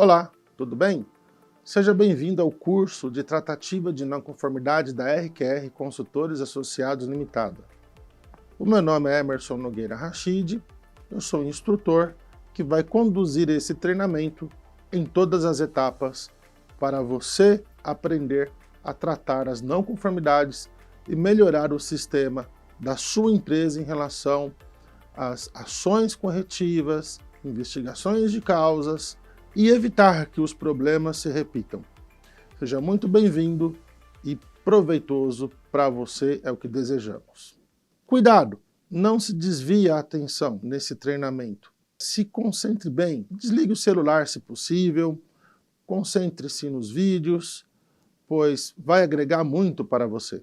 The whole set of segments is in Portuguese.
Olá, tudo bem? Seja bem-vindo ao curso de Tratativa de Não Conformidade da RQR Consultores Associados Limitada. O meu nome é Emerson Nogueira Rachid, eu sou instrutor que vai conduzir esse treinamento em todas as etapas para você aprender a tratar as não conformidades e melhorar o sistema da sua empresa em relação às ações corretivas, investigações de causas e evitar que os problemas se repitam. Seja muito bem-vindo e proveitoso para você, é o que desejamos. Cuidado, não se desvie a atenção nesse treinamento. Se concentre bem, desligue o celular se possível, concentre-se nos vídeos, pois vai agregar muito para você.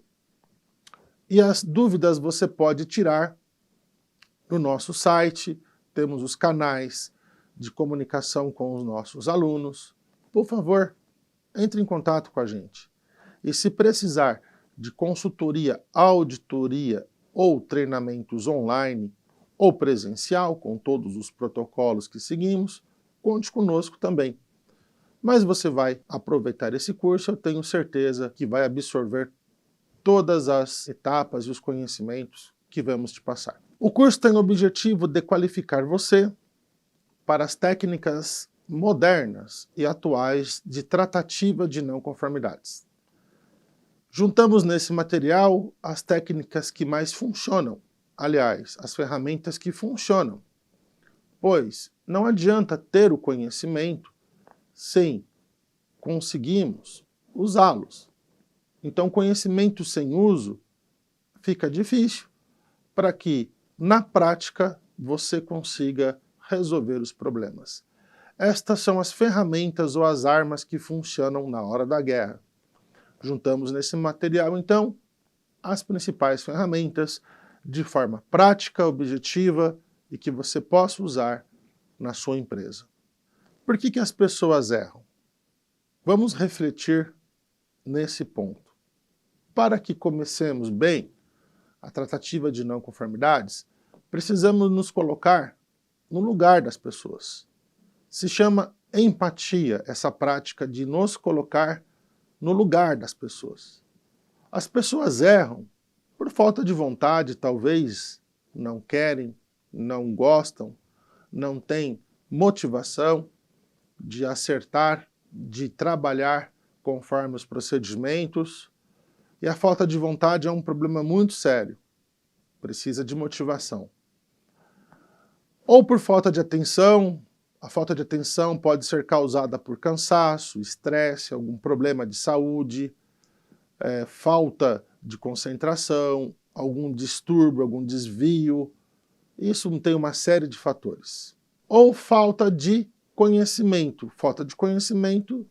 E as dúvidas você pode tirar no nosso site, temos os canais de comunicação com os nossos alunos. Por favor, entre em contato com a gente. E se precisar de consultoria, auditoria ou treinamentos online ou presencial, com todos os protocolos que seguimos, conte conosco também. Mas você vai aproveitar esse curso, eu tenho certeza que vai absorver todas as etapas e os conhecimentos que vamos te passar. O curso tem o objetivo de qualificar você para as técnicas modernas e atuais de tratativa de não conformidades. Juntamos nesse material as técnicas que mais funcionam, aliás, as ferramentas que funcionam, pois não adianta ter o conhecimento sem conseguirmos usá-los. Então, conhecimento sem uso fica difícil para que, na prática, você consiga resolver os problemas. Estas são as ferramentas ou as armas que funcionam na hora da guerra. Juntamos nesse material, então, as principais ferramentas de forma prática, objetiva e que você possa usar na sua empresa. Por que as pessoas erram? Vamos refletir nesse ponto. Para que comecemos bem a tratativa de não conformidades, precisamos nos colocar no lugar das pessoas. Se chama empatia, essa prática de nos colocar no lugar das pessoas. As pessoas erram por falta de vontade, talvez não querem, não gostam, não têm motivação de acertar, de trabalhar conforme os procedimentos. E a falta de vontade é um problema muito sério. Precisa de motivação. Ou por falta de atenção, a falta de atenção pode ser causada por cansaço, estresse, algum problema de saúde, falta de concentração, algum distúrbio, algum desvio. Isso tem uma série de fatores. Ou falta de conhecimento. Falta de conhecimento,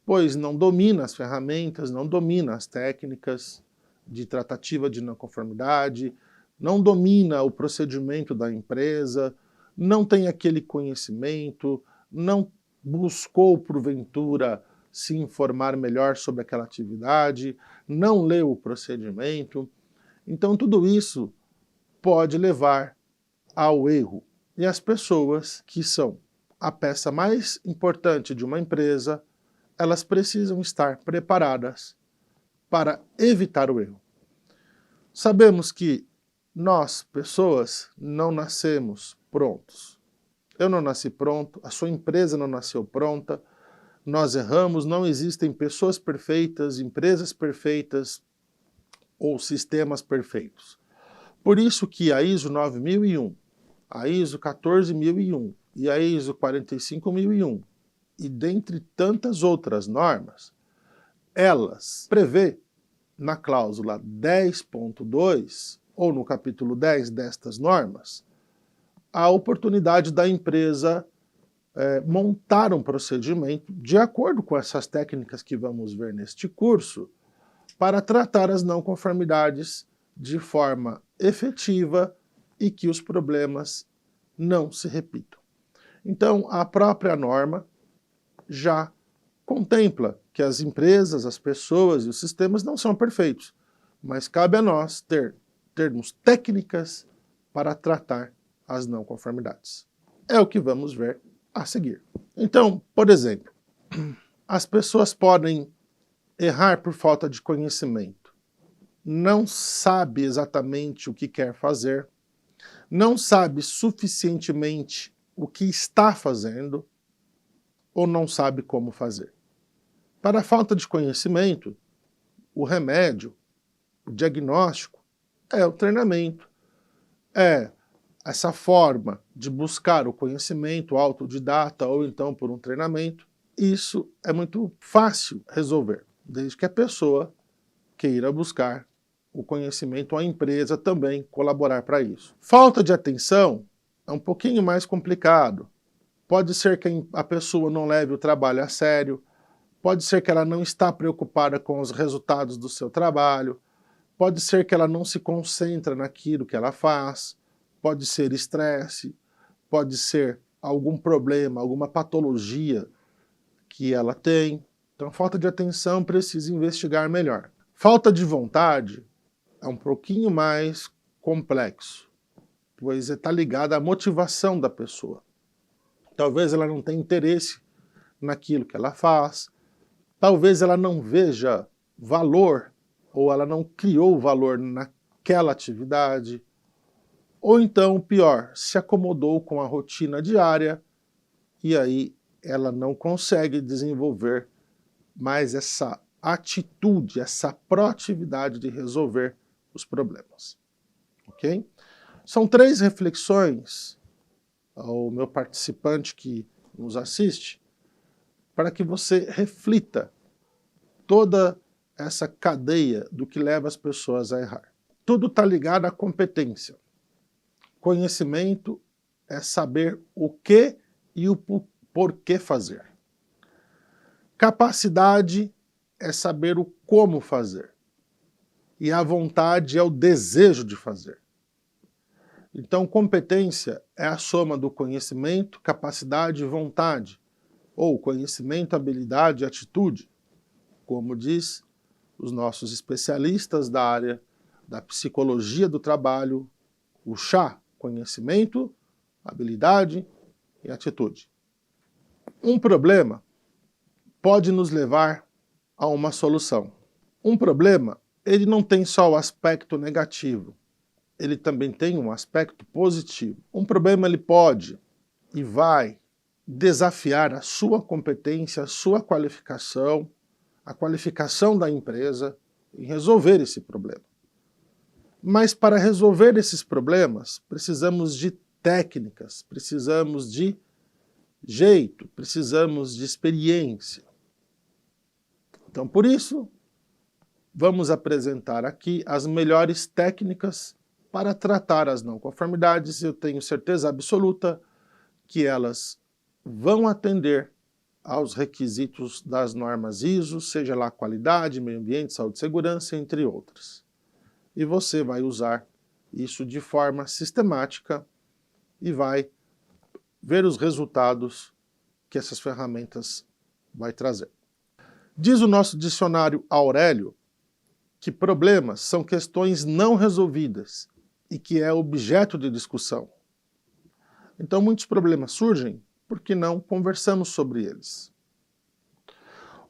pois não domina as ferramentas, não domina as técnicas de tratativa de não conformidade, não domina o procedimento da empresa, não tem aquele conhecimento, não buscou, porventura, se informar melhor sobre aquela atividade, não leu o procedimento. Então, tudo isso pode levar ao erro. E as pessoas que são a peça mais importante de uma empresa, elas precisam estar preparadas para evitar o erro. Sabemos que nós, pessoas, não nascemos prontos. Eu não nasci pronto, a sua empresa não nasceu pronta, nós erramos, não existem pessoas perfeitas, empresas perfeitas ou sistemas perfeitos. Por isso que a ISO 9001, a ISO 14001 e a ISO 45001, e dentre tantas outras normas, elas prevê na cláusula 10.2 ou no capítulo 10 destas normas, a oportunidade da empresa montar um procedimento de acordo com essas técnicas que vamos ver neste curso, para tratar as não conformidades de forma efetiva e que os problemas não se repitam. Então, a própria norma já contempla que as empresas, as pessoas e os sistemas não são perfeitos, mas cabe a nós termos técnicas para tratar as não conformidades. É o que vamos ver a seguir. Então, por exemplo, as pessoas podem errar por falta de conhecimento. Não sabe exatamente o que quer fazer, não sabe suficientemente o que está fazendo ou não sabe como fazer. Para a falta de conhecimento, o remédio, o diagnóstico, é o treinamento, é essa forma de buscar o conhecimento autodidata ou então por um treinamento. Isso é muito fácil resolver, desde que a pessoa queira buscar o conhecimento, a empresa também colaborar para isso. Falta de atenção é um pouquinho mais complicado. Pode ser que a pessoa não leve o trabalho a sério, pode ser que ela não está preocupada com os resultados do seu trabalho, pode ser que ela não se concentra naquilo que ela faz, pode ser estresse, pode ser algum problema, alguma patologia que ela tem. Então, falta de atenção, precisa investigar melhor. Falta de vontade é um pouquinho mais complexo, pois está ligada à motivação da pessoa. Talvez ela não tenha interesse naquilo que ela faz, talvez ela não veja valor, ou ela não criou valor naquela atividade, ou então, pior, se acomodou com a rotina diária e aí ela não consegue desenvolver mais essa atitude, essa proatividade de resolver os problemas. Ok? São 3 reflexões ao meu participante que nos assiste, para que você reflita toda essa cadeia do que leva as pessoas a errar. Tudo está ligado à competência. Conhecimento é saber o que e o porquê fazer. Capacidade é saber o como fazer. E a vontade é o desejo de fazer. Então, competência é a soma do conhecimento, capacidade e vontade, ou conhecimento, habilidade e atitude, como diz os nossos especialistas da área da psicologia do trabalho, o CHA, conhecimento, habilidade e atitude. Um problema pode nos levar a uma solução. Um problema, ele não tem só o aspecto negativo, ele também tem um aspecto positivo. Um problema ele pode e vai desafiar a sua competência, a sua qualificação, a qualificação da empresa em resolver esse problema. Mas para resolver esses problemas, precisamos de técnicas, precisamos de jeito, precisamos de experiência. Então, por isso, vamos apresentar aqui as melhores técnicas para tratar as não conformidades. Eu tenho certeza absoluta que elas vão atender aos requisitos das normas ISO, seja lá qualidade, meio ambiente, saúde e segurança, entre outras. E você vai usar isso de forma sistemática e vai ver os resultados que essas ferramentas vai trazer. Diz o nosso dicionário Aurélio que problemas são questões não resolvidas e que é objeto de discussão. Então muitos problemas surgem porque não conversamos sobre eles.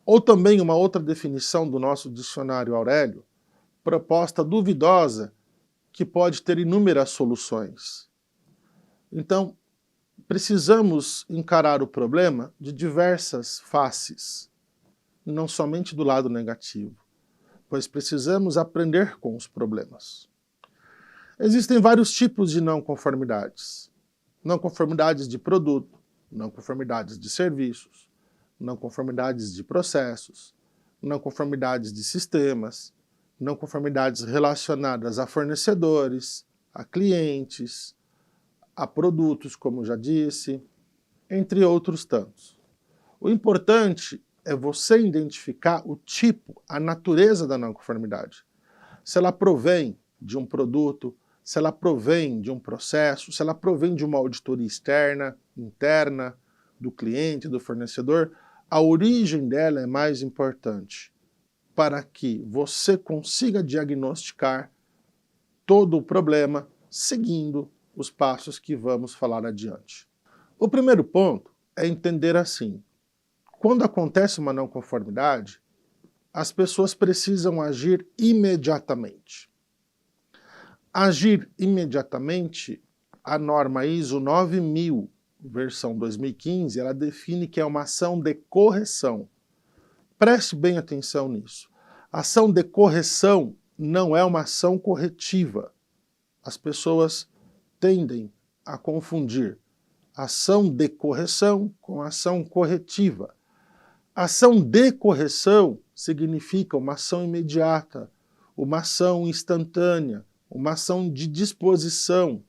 Ou também uma outra definição do nosso dicionário Aurélio, proposta duvidosa que pode ter inúmeras soluções. Então, precisamos encarar o problema de diversas faces, não somente do lado negativo, pois precisamos aprender com os problemas. Existem vários tipos de não conformidades. Não conformidades de produto, não conformidades de serviços, não conformidades de processos, não conformidades de sistemas, não conformidades relacionadas a fornecedores, a clientes, a produtos, como já disse, entre outros tantos. O importante é você identificar o tipo, a natureza da não conformidade. Se ela provém de um produto, se ela provém de um processo, se ela provém de uma auditoria externa, interna, do cliente, do fornecedor, a origem dela é mais importante para que você consiga diagnosticar todo o problema seguindo os passos que vamos falar adiante. O primeiro ponto é entender assim: quando acontece uma não conformidade, as pessoas precisam agir imediatamente. Agir imediatamente, a norma ISO 9000, versão 2015, ela define que é uma ação de correção. Preste bem atenção nisso. Ação de correção não é uma ação corretiva. As pessoas tendem a confundir ação de correção com ação corretiva. Ação de correção significa uma ação imediata, uma ação instantânea, uma ação de disposição,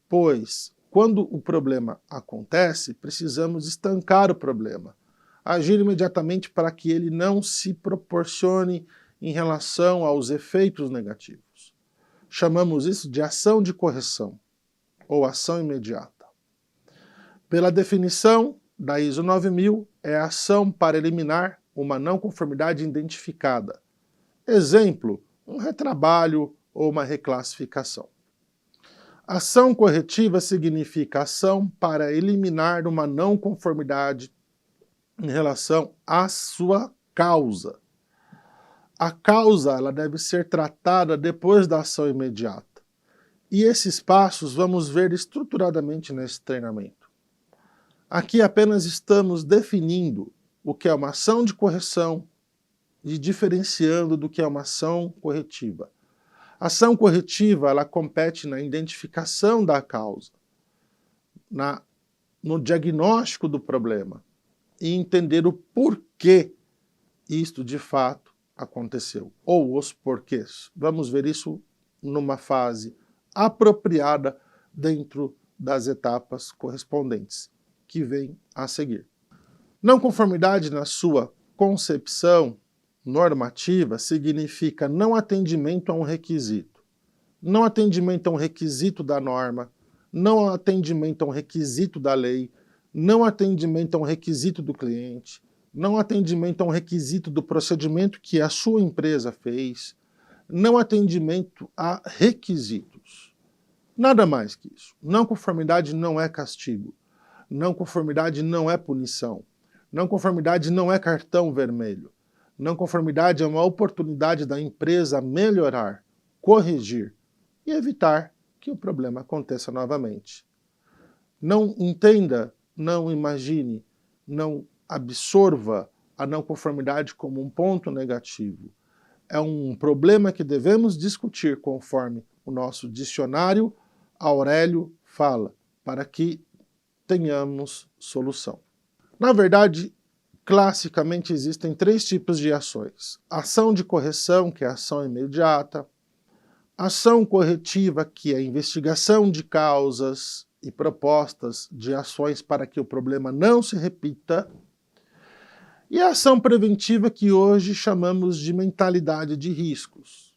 pois, quando o problema acontece, precisamos estancar o problema, agir imediatamente para que ele não se proporcione em relação aos efeitos negativos. Chamamos isso de ação de correção, ou ação imediata. Pela definição da ISO 9000, é a ação para eliminar uma não conformidade identificada. Exemplo, um retrabalho ou uma reclassificação. Ação corretiva significa ação para eliminar uma não conformidade em relação à sua causa. A causa ela deve ser tratada depois da ação imediata. E esses passos vamos ver estruturadamente nesse treinamento. Aqui apenas estamos definindo o que é uma ação de correção e diferenciando do que é uma ação corretiva. A ação corretiva ela compete na identificação da causa, no diagnóstico do problema e entender o porquê isto de fato aconteceu, ou os porquês. Vamos ver isso numa fase apropriada dentro das etapas correspondentes que vem a seguir. Não conformidade na sua concepção normativa significa não atendimento a um requisito. Não atendimento a um requisito da norma, não atendimento a um requisito da lei, não atendimento a um requisito do cliente, não atendimento a um requisito do procedimento que a sua empresa fez, não atendimento a requisitos. Nada mais que isso. Não conformidade não é castigo. Não conformidade não é punição. Não conformidade não é cartão vermelho. Não conformidade é uma oportunidade da empresa melhorar, corrigir e evitar que o problema aconteça novamente. Não entenda, não imagine, não absorva a não conformidade como um ponto negativo. É um problema que devemos discutir conforme o nosso dicionário Aurélio fala, para que tenhamos solução. Na verdade, classicamente existem três tipos de ações. Ação de correção, que é a ação imediata. Ação corretiva, que é a investigação de causas e propostas de ações para que o problema não se repita. E a ação preventiva, que hoje chamamos de mentalidade de riscos.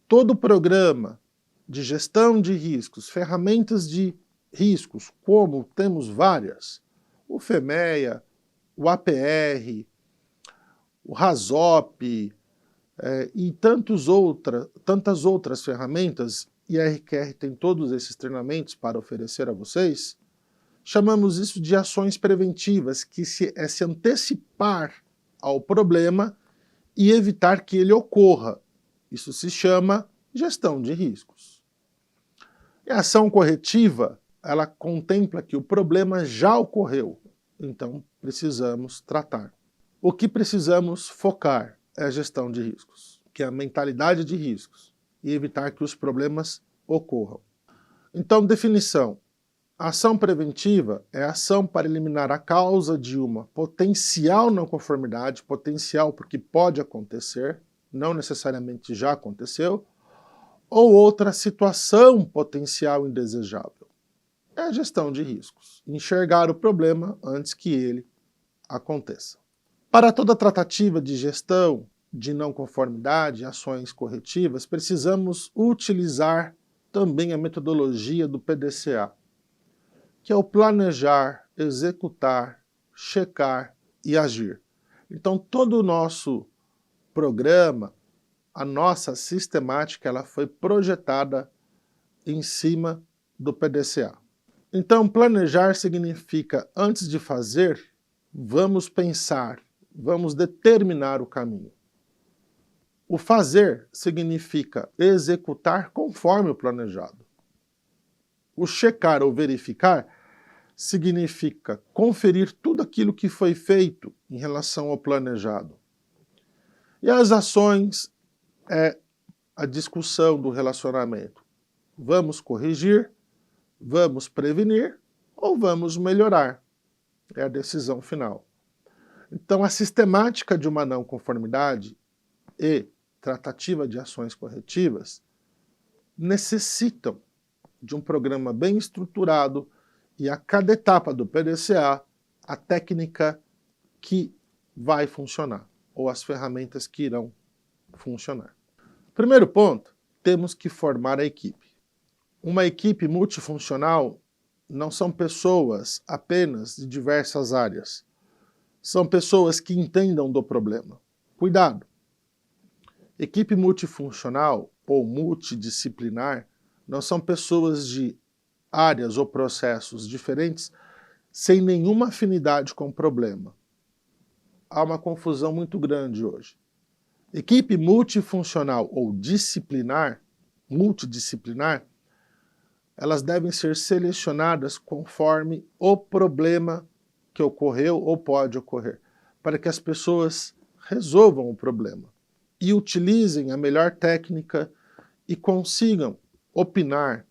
Todo programa de gestão de riscos, ferramentas de riscos, como temos várias, o FEMEA, o APR, o RASOP e tantas outras ferramentas, e a RQR tem todos esses treinamentos para oferecer a vocês, chamamos isso de ações preventivas, que é se antecipar ao problema e evitar que ele ocorra. Isso se chama gestão de riscos. E a ação corretiva, ela contempla que o problema já ocorreu, então precisamos tratar. O que precisamos focar é a gestão de riscos, que é a mentalidade de riscos, e evitar que os problemas ocorram. Então, definição. A ação preventiva é a ação para eliminar a causa de uma potencial não conformidade, potencial porque pode acontecer, não necessariamente já aconteceu, ou outra situação potencial indesejável. É a gestão de riscos, enxergar o problema antes que ele aconteça. Para toda tratativa de gestão de não conformidade, ações corretivas, precisamos utilizar também a metodologia do PDCA, que é o planejar, executar, checar e agir. Então todo o nosso programa, a nossa sistemática, ela foi projetada em cima do PDCA. Então, planejar significa, antes de fazer, vamos pensar, vamos determinar o caminho. O fazer significa executar conforme o planejado. O checar ou verificar significa conferir tudo aquilo que foi feito em relação ao planejado. E as ações é a discussão do relacionamento. Vamos corrigir, vamos prevenir ou vamos melhorar? É a decisão final. Então, a sistemática de uma não conformidade e tratativa de ações corretivas necessitam de um programa bem estruturado e a cada etapa do PDCA, a técnica que vai funcionar, ou as ferramentas que irão funcionar. Primeiro ponto, temos que formar a equipe. Uma equipe multifuncional não são pessoas apenas de diversas áreas. São pessoas que entendam do problema. Cuidado! Equipe multifuncional ou multidisciplinar não são pessoas de áreas ou processos diferentes sem nenhuma afinidade com o problema. Há uma confusão muito grande hoje. Equipe multifuncional ou multidisciplinar, elas devem ser selecionadas conforme o problema que ocorreu ou pode ocorrer, para que as pessoas resolvam o problema e utilizem a melhor técnica e consigam opinar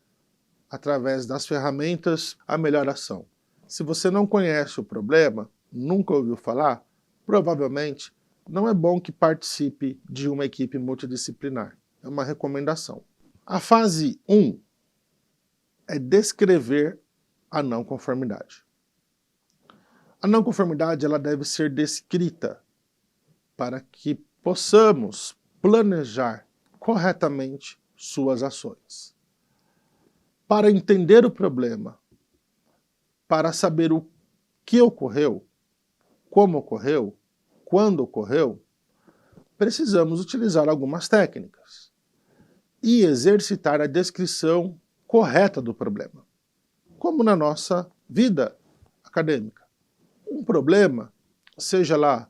através das ferramentas a melhor ação. Se você não conhece o problema, nunca ouviu falar, provavelmente não é bom que participe de uma equipe multidisciplinar. É uma recomendação. A fase 1 é descrever a não conformidade. A não conformidade ela deve ser descrita para que possamos planejar corretamente suas ações. Para entender o problema, para saber o que ocorreu, como ocorreu, quando ocorreu, precisamos utilizar algumas técnicas e exercitar a descrição correta do problema, como na nossa vida acadêmica. Um problema, seja lá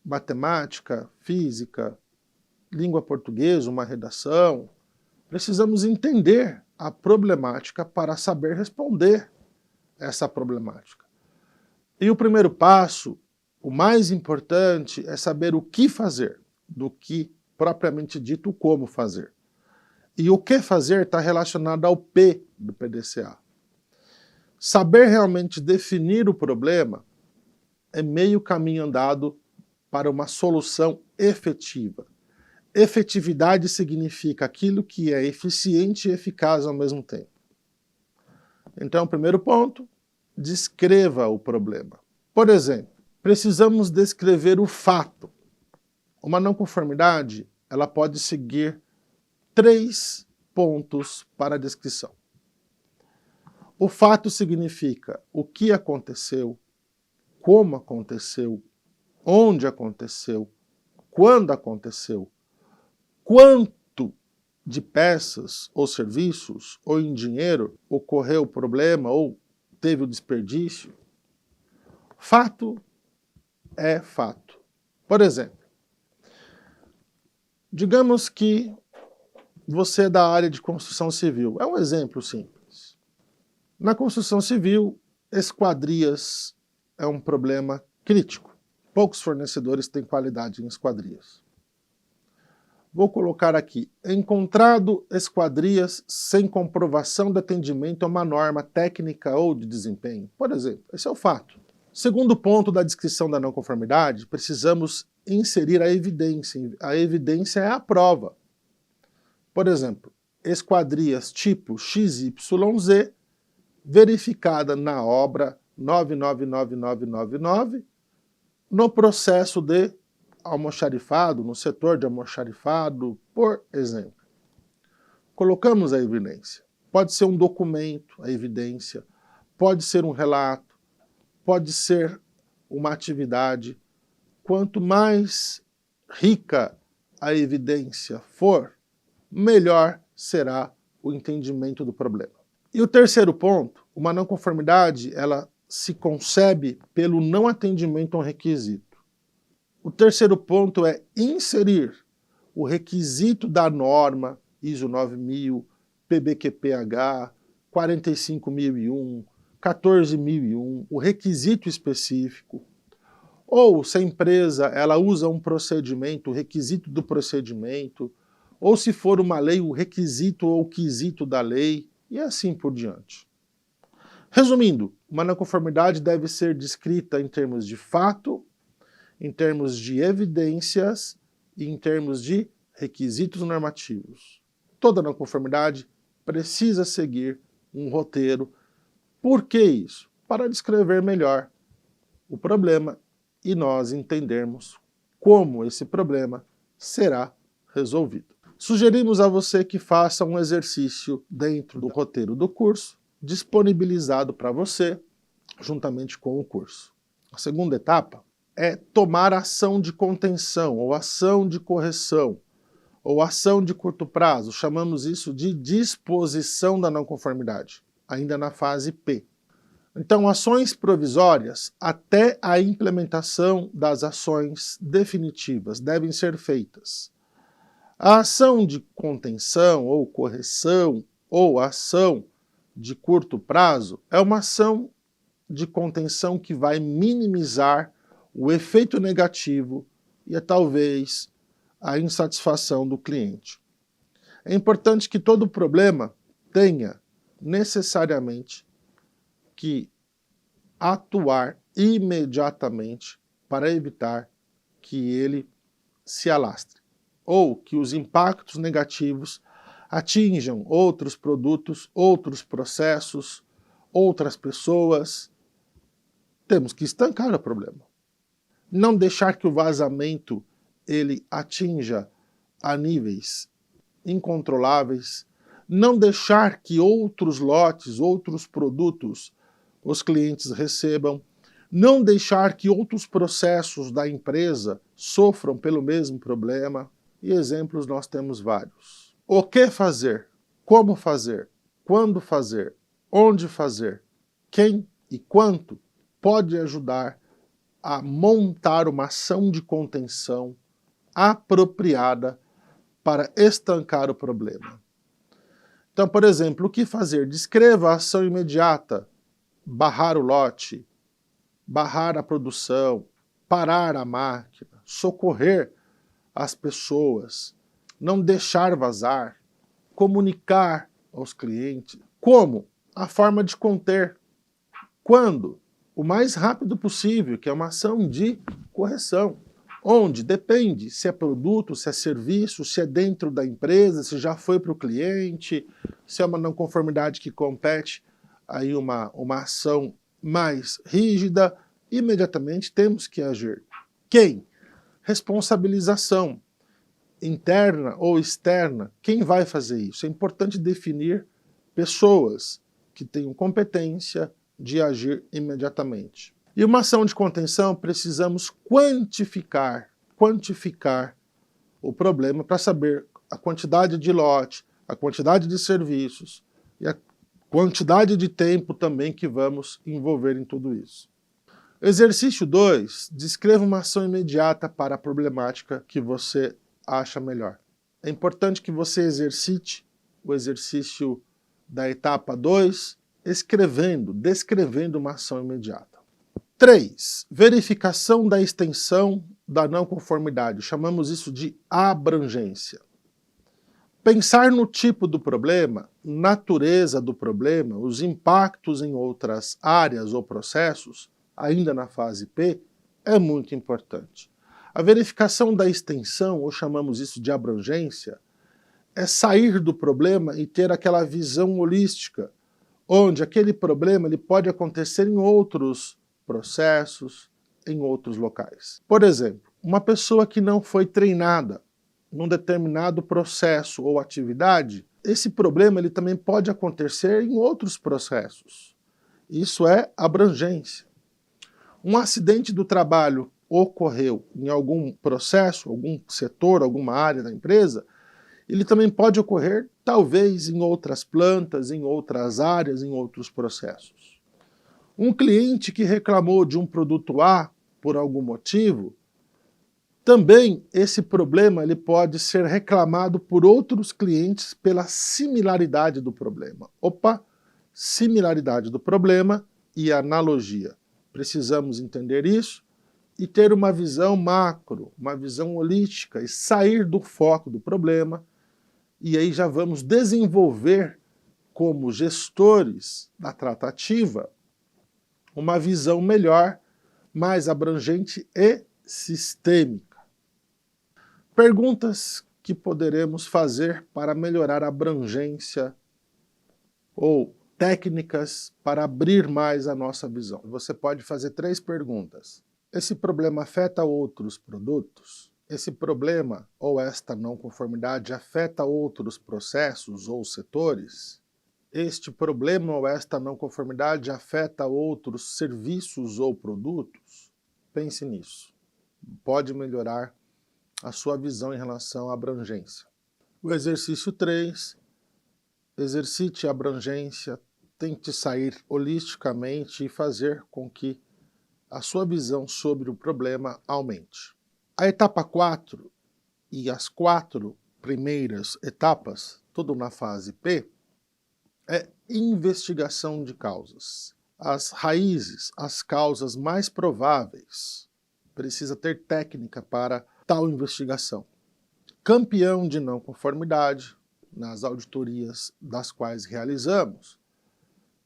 matemática, física, língua portuguesa, uma redação, precisamos entender a problemática para saber responder essa problemática. E o primeiro passo, o mais importante, é saber o que fazer, do que propriamente dito o como fazer. E o que fazer está relacionado ao P do PDCA. Saber realmente definir o problema é meio caminho andado para uma solução efetiva. Efetividade significa aquilo que é eficiente e eficaz ao mesmo tempo. Então, primeiro ponto, descreva o problema. Por exemplo, precisamos descrever o fato. Uma não conformidade, ela pode seguir 3 pontos para a descrição. O fato significa o que aconteceu, como aconteceu, onde aconteceu, quando aconteceu, quanto de peças ou serviços ou em dinheiro ocorreu o problema ou teve o desperdício. Fato é fato. Por exemplo, digamos que você é da área de construção civil. É um exemplo simples. Na construção civil, esquadrias é um problema crítico. Poucos fornecedores têm qualidade em esquadrias. Vou colocar aqui, encontrado esquadrias sem comprovação de atendimento a uma norma técnica ou de desempenho. Por exemplo, esse é o fato. Segundo ponto da descrição da não conformidade, precisamos inserir a evidência. A evidência é a prova. Por exemplo, esquadrias tipo XYZ, verificada na obra 999999, no processo de almoxarifado, no setor de almoxarifado, por exemplo. Colocamos a evidência. Pode ser um documento, a evidência, pode ser um relato, pode ser uma atividade. Quanto mais rica a evidência for, melhor será o entendimento do problema. E o terceiro ponto, uma não conformidade, ela se concebe pelo não atendimento a um requisito. O terceiro ponto é inserir o requisito da norma ISO 9000, PBQP-H, 45001, 14001, o requisito específico. Ou se a empresa ela usa um procedimento, o requisito do procedimento, ou se for uma lei, o requisito ou o quesito da lei, e assim por diante. Resumindo, uma não conformidade deve ser descrita em termos de fato, em termos de evidências e em termos de requisitos normativos. Toda não conformidade precisa seguir um roteiro. Por que isso? Para descrever melhor o problema e nós entendermos como esse problema será resolvido. Sugerimos a você que faça um exercício dentro do roteiro do curso, disponibilizado para você, juntamente com o curso. A segunda etapa é tomar ação de contenção, ou ação de correção, ou ação de curto prazo. Chamamos isso de disposição da não conformidade, ainda na fase P. Então, ações provisórias até a implementação das ações definitivas devem ser feitas. A ação de contenção ou correção ou ação de curto prazo é uma ação de contenção que vai minimizar o efeito negativo e talvez a insatisfação do cliente. É importante que todo problema tenha necessariamente que atuar imediatamente para evitar que ele se alastre, ou que os impactos negativos atinjam outros produtos, outros processos, outras pessoas. Temos que estancar o problema. Não deixar que o vazamento ele atinja a níveis incontroláveis, não deixar que outros lotes, outros produtos os clientes recebam, não deixar que outros processos da empresa sofram pelo mesmo problema, e exemplos nós temos vários. O que fazer? Como fazer? Quando fazer? Onde fazer? Quem e quanto pode ajudar a montar uma ação de contenção apropriada para estancar o problema. Então, por exemplo, o que fazer? Descreva a ação imediata: barrar o lote, barrar a produção, parar a máquina, socorrer as pessoas, não deixar vazar, comunicar aos clientes. Como? A forma de conter. Quando? O mais rápido possível, que é uma ação de correção. Onde? Depende se é produto, se é serviço, se é dentro da empresa, se já foi para o cliente, se é uma não conformidade que compete aí uma ação mais rígida, imediatamente temos que agir. Quem? Responsabilização interna ou externa. Quem vai fazer isso? É importante definir pessoas que tenham competência de agir imediatamente. E uma ação de contenção, precisamos quantificar o problema para saber a quantidade de lote, a quantidade de serviços e a quantidade de tempo também que vamos envolver em tudo isso. Exercício 2, descreva uma ação imediata para a problemática que você acha melhor. É importante que você exercite o exercício da etapa 2, descrevendo uma ação imediata. 3. Verificação da extensão da não conformidade. Chamamos isso de abrangência. Pensar no tipo do problema, natureza do problema, os impactos em outras áreas ou processos, ainda na fase P, é muito importante. A verificação da extensão, ou chamamos isso de abrangência, é sair do problema e ter aquela visão holística, onde aquele problema ele pode acontecer em outros processos, em outros locais. Por exemplo, uma pessoa que não foi treinada num determinado processo ou atividade, esse problema ele também pode acontecer em outros processos. Isso é abrangência. Um acidente do trabalho ocorreu em algum processo, algum setor, alguma área da empresa, Ele também pode ocorrer, talvez, em outras plantas, em outras áreas, em outros processos. Um cliente que reclamou de um produto A por algum motivo, também esse problema ele pode ser reclamado por outros clientes pela similaridade do problema. Opa, similaridade do problema e analogia. Precisamos entender isso e ter uma visão macro, uma visão holística e sair do foco do problema. E aí já vamos desenvolver, como gestores da tratativa, uma visão melhor, mais abrangente e sistêmica. Perguntas que poderemos fazer para melhorar a abrangência ou técnicas para abrir mais a nossa visão. Você pode fazer 3 perguntas. Esse problema afeta outros produtos? Esse problema ou esta não conformidade afeta outros processos ou setores? Este problema ou esta não conformidade afeta outros serviços ou produtos? Pense nisso. Pode melhorar a sua visão em relação à abrangência. O exercício 3, exercite a abrangência, tente sair holisticamente e fazer com que a sua visão sobre o problema aumente. A etapa 4 e as 4 primeiras etapas, tudo na fase P, é investigação de causas. As raízes, as causas mais prováveis, precisa ter técnica para tal investigação. Campeão de não conformidade, nas auditorias das quais realizamos,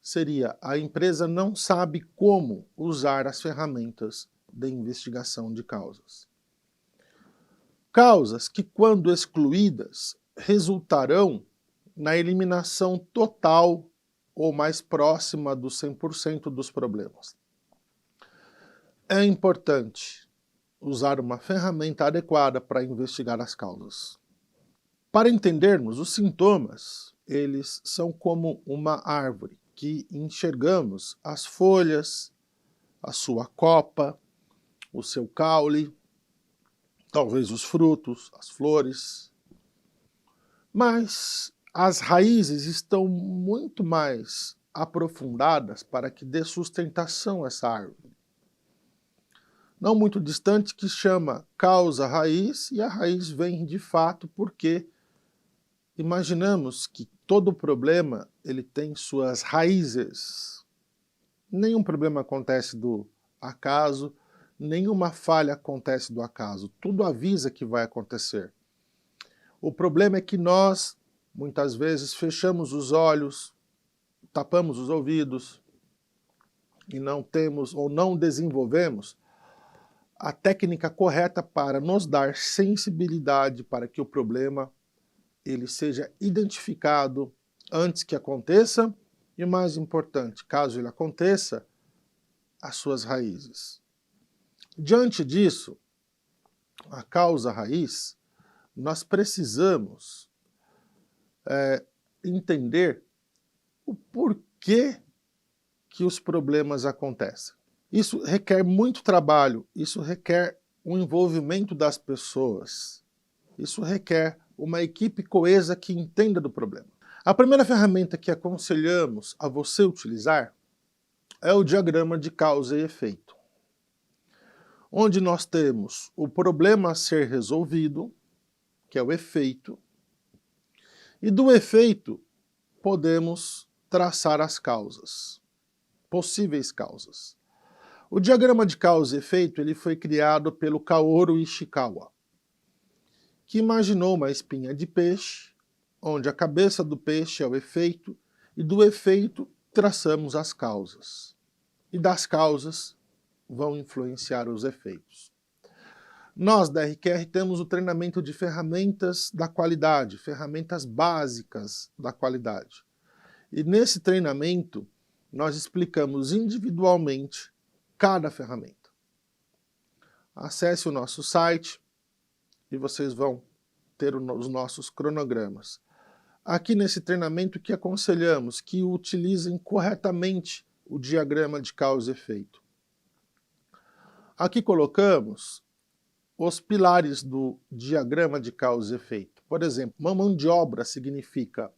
seria a empresa não sabe como usar as ferramentas de investigação de causas. Causas que, quando excluídas, resultarão na eliminação total ou mais próxima dos 100% dos problemas. É importante usar uma ferramenta adequada para investigar as causas. Para entendermos os sintomas, eles são como uma árvore, que enxergamos as folhas, a sua copa, o seu caule, talvez os frutos, as flores. Mas as raízes estão muito mais aprofundadas para que dê sustentação a essa árvore. Não muito distante, que chama causa-raiz, e a raiz vem de fato porque imaginamos que todo problema ele tem suas raízes. Nenhum problema acontece do acaso, nenhuma falha acontece do acaso, tudo avisa que vai acontecer. O problema é que nós, muitas vezes, fechamos os olhos, tapamos os ouvidos e não temos ou não desenvolvemos a técnica correta para nos dar sensibilidade para que o problema ele seja identificado antes que aconteça e, o mais importante, caso ele aconteça, as suas raízes. Diante disso, a causa raiz, nós precisamos entender o porquê que os problemas acontecem. Isso requer muito trabalho, isso requer um envolvimento das pessoas, isso requer uma equipe coesa que entenda do problema. A primeira ferramenta que aconselhamos a você utilizar é o diagrama de causa e efeito, onde nós temos o problema a ser resolvido, que é o efeito, e do efeito podemos traçar as causas, possíveis causas. O diagrama de causa e efeito ele foi criado pelo Kaoru Ishikawa, que imaginou uma espinha de peixe, onde a cabeça do peixe é o efeito, e do efeito traçamos as causas. E das causas vão influenciar os efeitos. Nós, da RQR, temos o treinamento de ferramentas da qualidade, ferramentas básicas da qualidade. E nesse treinamento, nós explicamos individualmente cada ferramenta. Acesse o nosso site e vocês vão ter os nossos cronogramas. Aqui nesse treinamento que aconselhamos que utilizem corretamente o diagrama de causa e efeito. Aqui colocamos os pilares do diagrama de causa e efeito. Por exemplo, uma mão de obra significa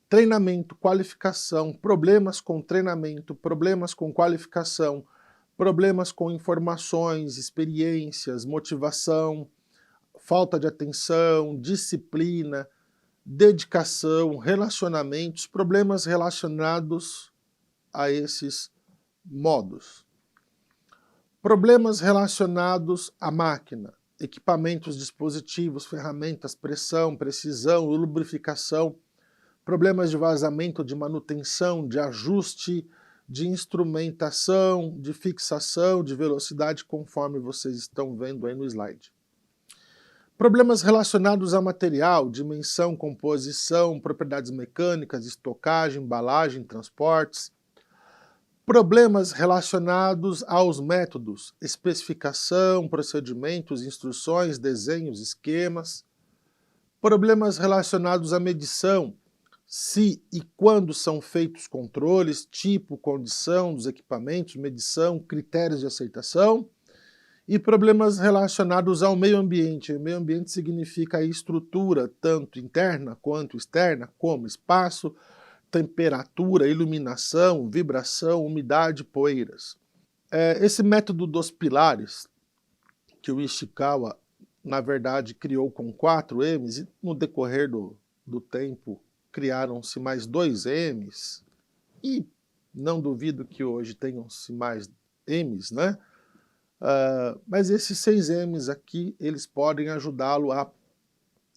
treinamento, qualificação, problemas com treinamento, problemas com qualificação, problemas com informações, experiências, motivação, falta de atenção, disciplina, dedicação, relacionamentos, problemas relacionados a esses modos. Problemas relacionados à máquina, equipamentos, dispositivos, ferramentas, pressão, precisão, lubrificação, problemas de vazamento, de manutenção, de ajuste, de instrumentação, de fixação, de velocidade, conforme vocês estão vendo aí no slide. Problemas relacionados a material, dimensão, composição, propriedades mecânicas, estocagem, embalagem, transportes. Problemas relacionados aos métodos, especificação, procedimentos, instruções, desenhos, esquemas. Problemas relacionados à medição, se e quando são feitos controles, tipo, condição dos equipamentos, medição, critérios de aceitação. E problemas relacionados ao meio ambiente. O meio ambiente significa a estrutura, tanto interna quanto externa, como espaço, temperatura, iluminação, vibração, umidade, poeiras. Esse método dos pilares, que o Ishikawa, na verdade, criou com 4 M's, e no decorrer do tempo criaram-se mais 2 M's, e não duvido que hoje tenham-se mais M's, né? Mas esses 6 M's aqui, eles podem ajudá-lo a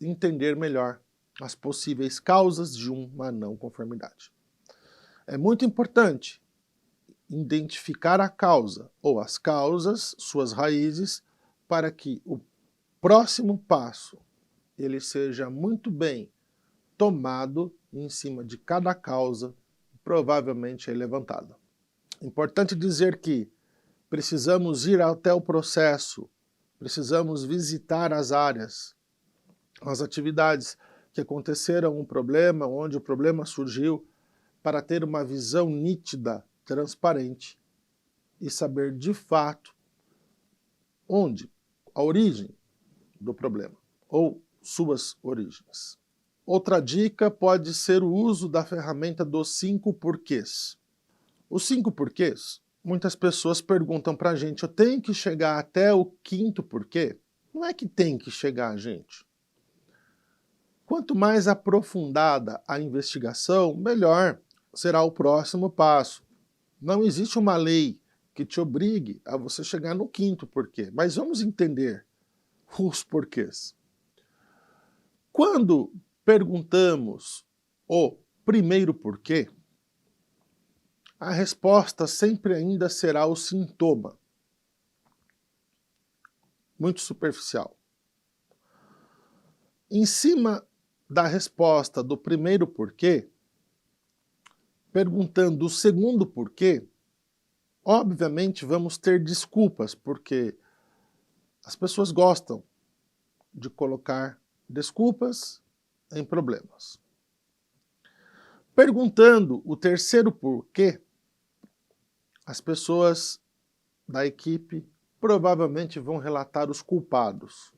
entender melhor as possíveis causas de uma não conformidade. É muito importante identificar a causa, ou as causas, suas raízes, para que o próximo passo ele seja muito bem tomado em cima de cada causa, provavelmente levantada. Importante dizer que precisamos ir até o processo, precisamos visitar as áreas, as atividades que aconteceram um problema, onde o problema surgiu, para ter uma visão nítida, transparente e saber de fato onde, a origem do problema, ou suas origens. Outra dica pode ser o uso da ferramenta dos 5 porquês. Os 5 porquês, muitas pessoas perguntam pra gente, eu tenho que chegar até o 5º porquê? Não é que tem que chegar, gente. Quanto mais aprofundada a investigação, melhor será o próximo passo. Não existe uma lei que te obrigue a você chegar no 5º porquê, mas vamos entender os porquês. Quando perguntamos o primeiro porquê, a resposta sempre ainda será o sintoma. Muito superficial. Em cima da resposta do primeiro porquê, perguntando o segundo porquê, obviamente vamos ter desculpas, porque as pessoas gostam de colocar desculpas em problemas. Perguntando o terceiro porquê, as pessoas da equipe provavelmente vão relatar os culpados.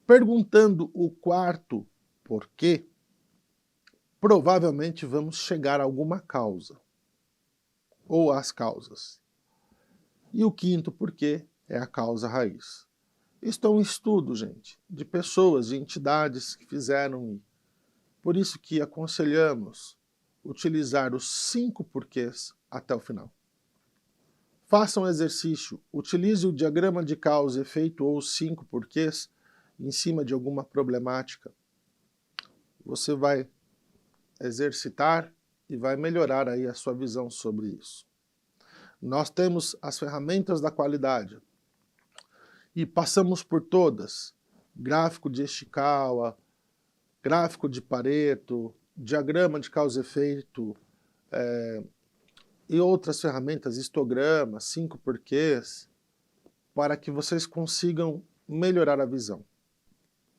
Perguntando o quarto porquê, provavelmente vamos chegar a alguma causa, ou às causas. E o 5º porquê é a causa raiz. Isto é um estudo, gente, de pessoas, de entidades que fizeram. Por isso que aconselhamos utilizar os 5 porquês até o final. Faça um exercício, utilize o diagrama de causa e efeito ou os 5 porquês em cima de alguma problemática. Você vai exercitar e vai melhorar aí a sua visão sobre isso. Nós temos as ferramentas da qualidade e passamos por todas. Gráfico de Ishikawa, gráfico de Pareto, diagrama de causa e efeito, e outras ferramentas, histograma, 5 porquês, para que vocês consigam melhorar a visão.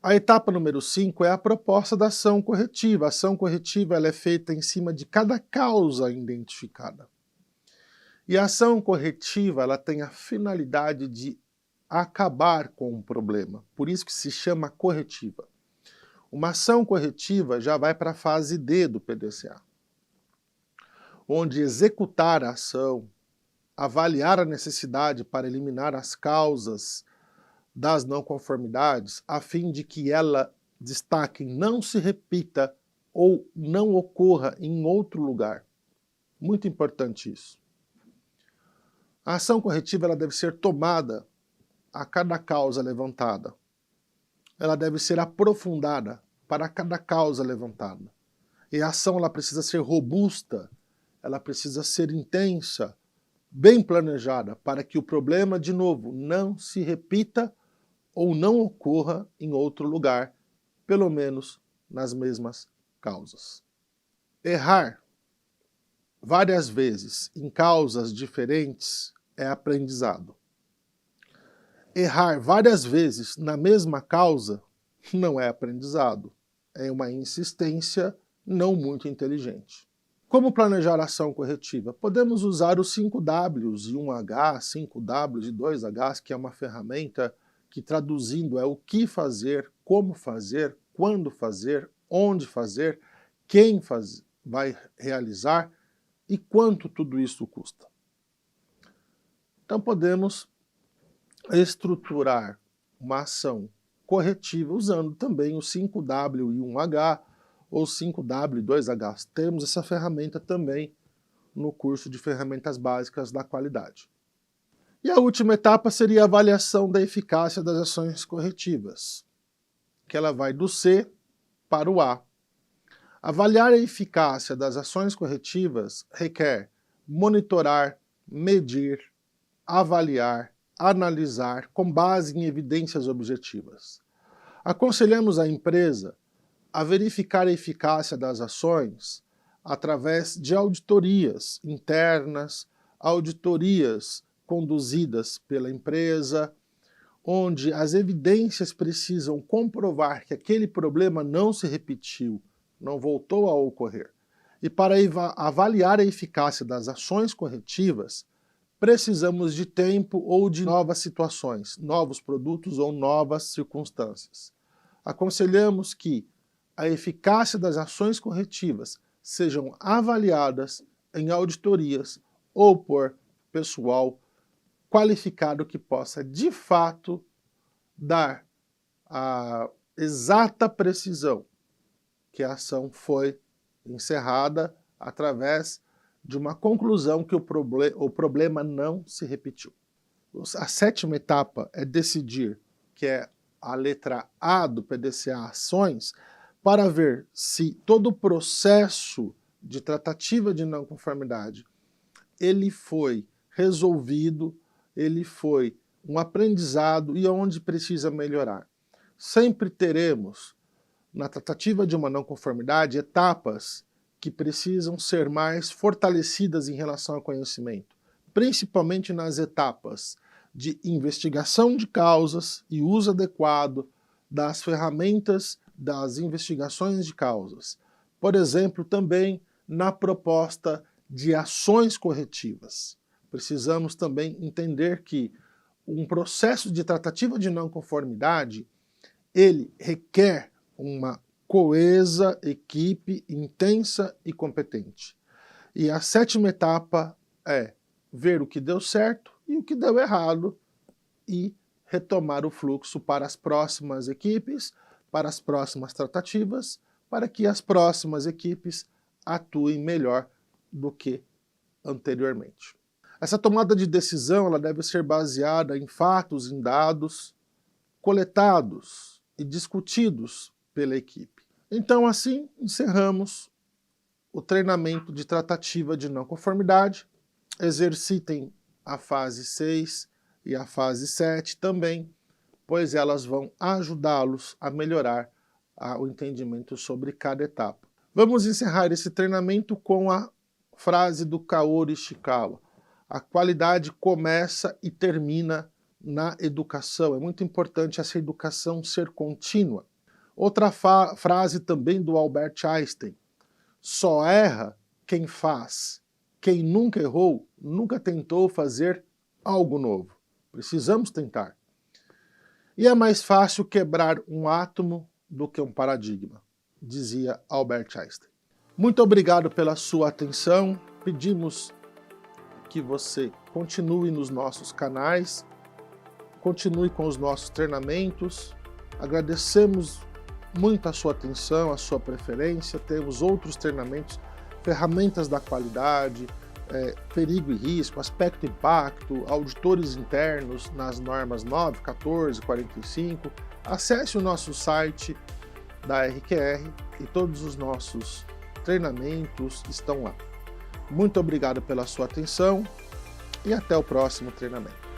A etapa número 5 é a proposta da ação corretiva. A ação corretiva ela é feita em cima de cada causa identificada. E a ação corretiva ela tem a finalidade de acabar com um problema. Por isso que se chama corretiva. Uma ação corretiva já vai para a fase D do PDCA, onde executar a ação, avaliar a necessidade para eliminar as causas das não conformidades, a fim de que ela, destaque, não se repita ou não ocorra em outro lugar. Muito importante isso. A ação corretiva ela deve ser tomada a cada causa levantada. Ela deve ser aprofundada para cada causa levantada. E a ação ela precisa ser robusta, ela precisa ser intensa, bem planejada, para que o problema, de novo, não se repita ou não ocorra em outro lugar, pelo menos nas mesmas causas. Errar várias vezes em causas diferentes é aprendizado. Errar várias vezes na mesma causa não é aprendizado, é uma insistência não muito inteligente. Como planejar a ação corretiva? Podemos usar os 5Ws e 1H, 5Ws e 2Hs, que é uma ferramenta que, traduzindo, é o que fazer, como fazer, quando fazer, onde fazer, quem vai realizar e quanto tudo isso custa. Então podemos estruturar uma ação corretiva usando também o 5W e 1H ou 5W e 2H. Temos essa ferramenta também no curso de ferramentas básicas da qualidade. E a última etapa seria a avaliação da eficácia das ações corretivas, que ela vai do C para o A. Avaliar a eficácia das ações corretivas requer monitorar, medir, avaliar, analisar com base em evidências objetivas. Aconselhamos a empresa a verificar a eficácia das ações através de auditorias internas, auditorias conduzidas pela empresa, onde as evidências precisam comprovar que aquele problema não se repetiu, não voltou a ocorrer. E para avaliar a eficácia das ações corretivas, precisamos de tempo ou de novas situações, novos produtos ou novas circunstâncias. Aconselhamos que a eficácia das ações corretivas sejam avaliadas em auditorias ou por pessoal qualificado que possa, de fato, dar a exata precisão que a ação foi encerrada através de uma conclusão que o problema não se repetiu. A sétima etapa é decidir, que é a letra A do PDCA Ações, para ver se todo o processo de tratativa de não conformidade ele foi resolvido, ele foi um aprendizado e onde precisa melhorar. Sempre teremos, na tratativa de uma não conformidade, etapas que precisam ser mais fortalecidas em relação ao conhecimento, principalmente nas etapas de investigação de causas e uso adequado das ferramentas das investigações de causas. Por exemplo, também na proposta de ações corretivas. Precisamos também entender que um processo de tratativa de não conformidade, ele requer uma coesa equipe intensa e competente. E a sétima etapa é ver o que deu certo e o que deu errado e retomar o fluxo para as próximas equipes, para as próximas tratativas, para que as próximas equipes atuem melhor do que anteriormente. Essa tomada de decisão ela deve ser baseada em fatos, em dados coletados e discutidos pela equipe. Então, assim, encerramos o treinamento de tratativa de não conformidade. Exercitem a fase 6 e a fase 7 também, pois elas vão ajudá-los a melhorar o entendimento sobre cada etapa. Vamos encerrar esse treinamento com a frase do Kaori Ishikawa. A qualidade começa e termina na educação. É muito importante essa educação ser contínua. Outra frase também do Albert Einstein. Só erra quem faz. Quem nunca errou, nunca tentou fazer algo novo. Precisamos tentar. E é mais fácil quebrar um átomo do que um paradigma, dizia Albert Einstein. Muito obrigado pela sua atenção. Pedimos que você continue nos nossos canais, continue com os nossos treinamentos. Agradecemos muito a sua atenção, a sua preferência. Temos outros treinamentos, ferramentas da qualidade, perigo e risco, aspecto e impacto, auditores internos nas normas 9, 14, 45. Acesse o nosso site da RQR e todos os nossos treinamentos estão lá. Muito obrigado pela sua atenção e até o próximo treinamento.